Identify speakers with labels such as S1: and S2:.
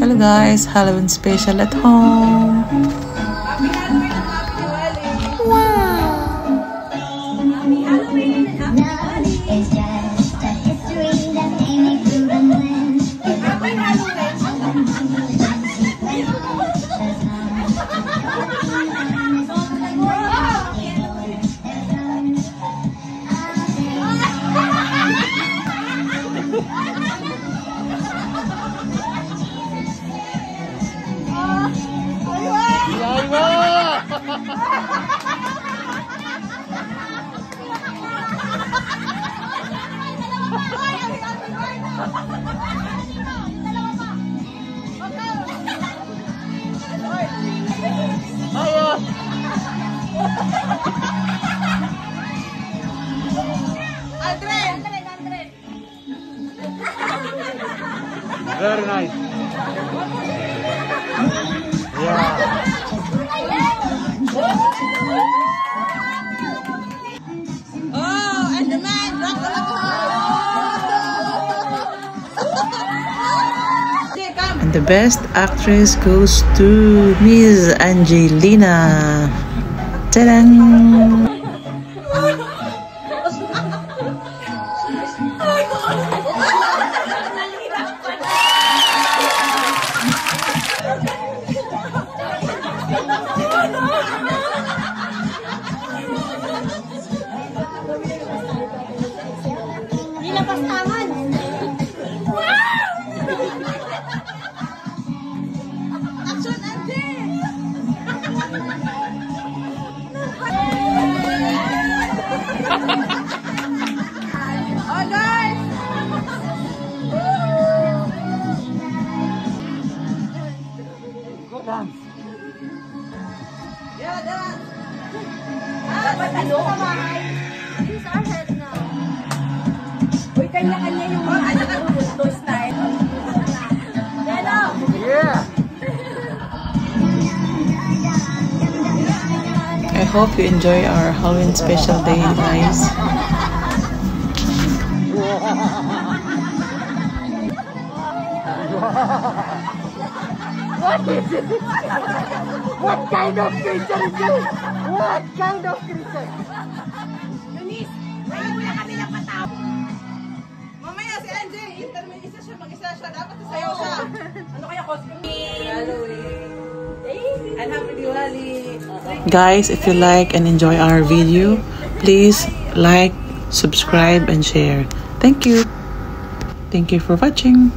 S1: Hello guys, Halloween special at home.
S2: Very nice. Yeah.
S3: Oh, and the man,
S1: And the best actress goes to Miss Angelina. Ta-da!
S3: Nilapas tangan. Action, Ante! Oh, guys!
S2: Go dance.
S3: Yeah, dance! Dapat ano? Use our head now. Uy, kanya-kanya yung mga gusto style. Hello!
S2: Yeah.
S1: I hope you enjoy our Halloween special day, guys.
S3: What is it? What kind of creature is this? What kind of creature? Eunice, ayaw mo na kami ng pataw. Mamaya si Angel, isa siya, mag-isa siya. Dapat sasayaw siya. Ano kaya costume? Halloween. And happy Diwali.
S1: Guys, if you like and enjoy our video, please like, subscribe, and share. Thank you. Thank you for watching.